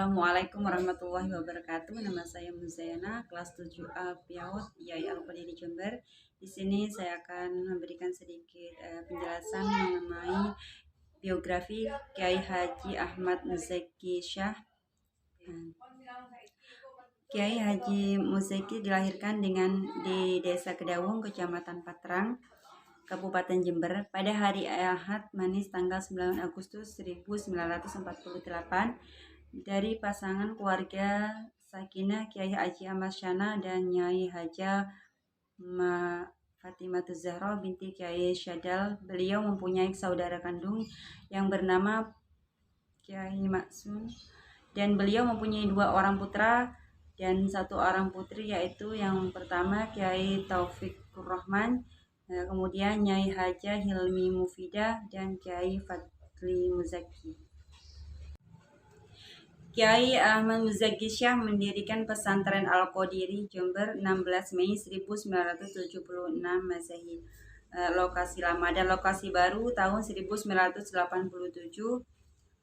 Assalamualaikum warahmatullahi wabarakatuh. Nama saya Muzayana, kelas 7A PIAWOT IAI Al-Qadiri di Jember. Di sini saya akan memberikan sedikit penjelasan mengenai biografi Kiai Haji Ahmad Muzaki Syah. Kiai Haji Muzaki dilahirkan di Desa Kedawung, Kecamatan Patrang, Kabupaten Jember pada hari Ahad Manis tanggal 9 Agustus 1948 dari pasangan keluarga Sakinah Kiai Haji Ahmad Syana dan Nyai Haja Fatimah Zahra binti Kiai Syadal. Beliau mempunyai saudara kandung yang bernama Kiai Maksun dan beliau mempunyai 2 orang putra dan 1 orang putri, yaitu yang pertama Kiai Taufikur Rahman, kemudian Nyai Haja Hilmi Mufidah dan Kiai Fadli Muzaki. Kiai Ahmad Muzaki Syah mendirikan pesantren Al-Qadiri Jember 16 Mei 1976 Masehi. Lokasi lama dan lokasi baru tahun 1987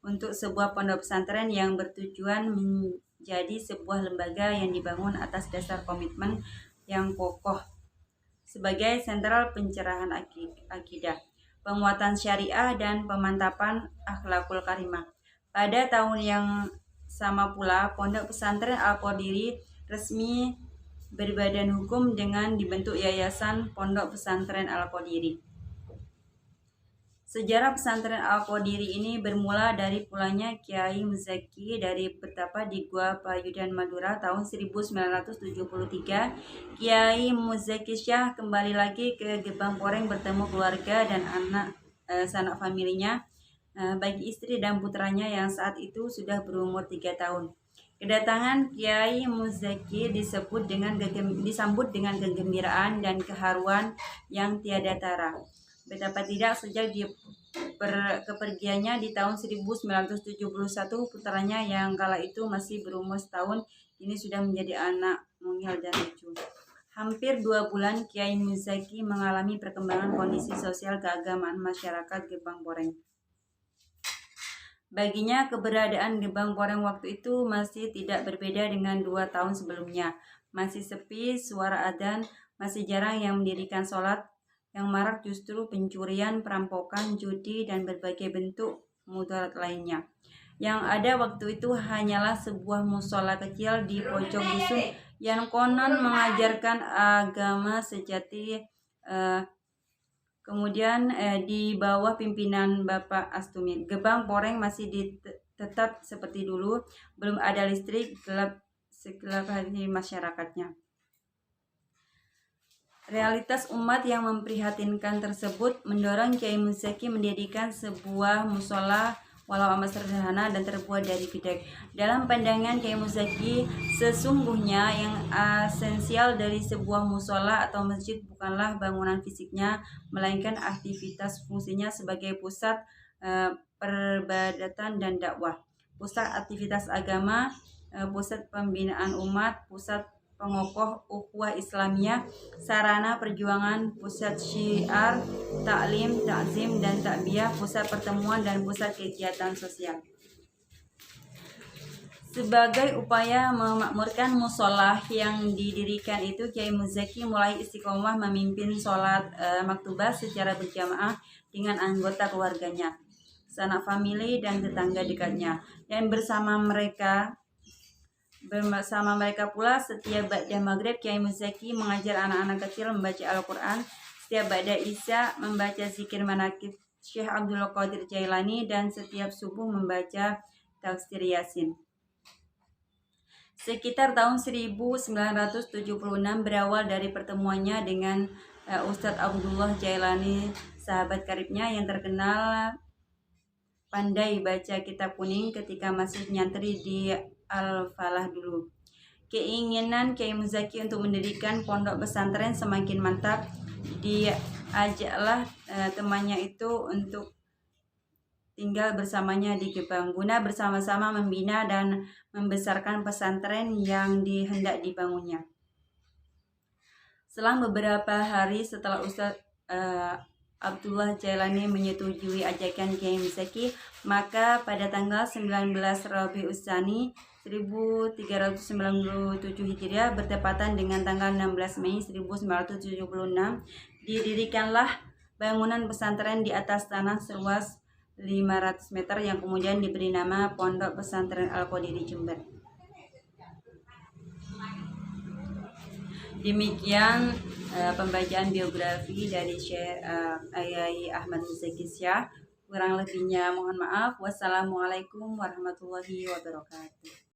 untuk sebuah pondok pesantren yang bertujuan menjadi sebuah lembaga yang dibangun atas dasar komitmen yang kokoh sebagai sentral pencerahan akidah, penguatan syariah, dan pemantapan akhlakul karimah. Pada tahun yang sama pula, Pondok Pesantren Al-Qadiri resmi berbadan hukum dengan dibentuk Yayasan Pondok Pesantren Al-Qadiri. Sejarah pesantren Al-Qadiri ini bermula dari pulangnya Kiai Muzaki dari bertapa di Gua Payudan Madura tahun 1973. Kiai Muzaki Syah kembali lagi ke Gebang Poreng bertemu keluarga dan sanak familinya, bagi istri dan putranya yang saat itu sudah berumur 3 tahun. Kedatangan Kiai Muzaki disambut dengan kegembiraan dan keharuan yang tiada tara. Betapa tidak, sejak kepergiannya di tahun 1971, putranya yang kala itu masih berumur setahun kini sudah menjadi anak mungil dan lucu. Hampir 2 bulan Kiai Muzaki mengalami perkembangan kondisi sosial keagamaan masyarakat Gebang Poreng. Baginya, keberadaan Gebang Poreng waktu itu masih tidak berbeda dengan 2 tahun sebelumnya. Masih sepi, suara adzan, masih jarang yang mendirikan sholat. Yang marak justru pencurian, perampokan, judi, dan berbagai bentuk mudarat lainnya. Yang ada waktu itu hanyalah sebuah musola kecil di pojok dusun yang konon mengajarkan agama sejati, kemudian di bawah pimpinan Bapak Astumi. Gebang Poreng masih tetap seperti dulu, belum ada listrik, segelap hati masyarakatnya. Realitas umat yang memprihatinkan tersebut mendorong Kiai Muzaki mendirikan sebuah musola walau amat sederhana dan terbuat dari gedek. Dalam pandangan Kiai Muzaki, sesungguhnya yang esensial dari sebuah musola atau masjid bukanlah bangunan fisiknya, melainkan aktivitas fungsinya sebagai pusat peribadatan dan dakwah, pusat aktivitas agama, pusat pembinaan umat, pusat pengokoh ukhuwah Islamiyah, sarana perjuangan, pusat syiar, taklim, takzim, dan takbiyah, pusat pertemuan, dan pusat kegiatan sosial. Sebagai upaya memakmurkan musola yang didirikan itu, Kiai Muzaki mulai istiqomah memimpin sholat maktubah secara berjamaah dengan anggota keluarganya, sanak famili, dan tetangga dekatnya. Dan bersama mereka pula, setiap ba'da maghrib Kiai Muzaki mengajar anak-anak kecil membaca Al-Quran, setiap ba'da isya membaca zikir manaqib Syekh Abdul Qadir Jailani, dan setiap subuh membaca tafsir Yasin. Sekitar tahun 1976 berawal dari pertemuannya dengan Ustadz Abdullah Jailani, sahabat karibnya yang terkenal pandai baca kitab kuning ketika masih nyantri di Al-Falah dulu. Keinginan Kiai Muzaki untuk mendirikan pondok pesantren semakin mantap. Diajaklah temannya itu untuk tinggal bersamanya di Gebang guna bersama-sama membina dan membesarkan pesantren yang hendak dibangunnya. Selang beberapa hari setelah Ustadz Abdullah Jailani menyetujui ajakan Kiai Muzaki, maka pada tanggal 19 Rabiul Tsani 1397 Hijriah bertepatan dengan tanggal 16 Mei 1976, didirikanlah bangunan pesantren di atas tanah seluas 500 meter yang kemudian diberi nama Pondok Pesantren Al-Qadiri Jember. Demikian pembacaan biografi dari Syekh Ayai Ahmad Muzaki Syah. Kurang lebihnya mohon maaf. Wassalamualaikum warahmatullahi wabarakatuh.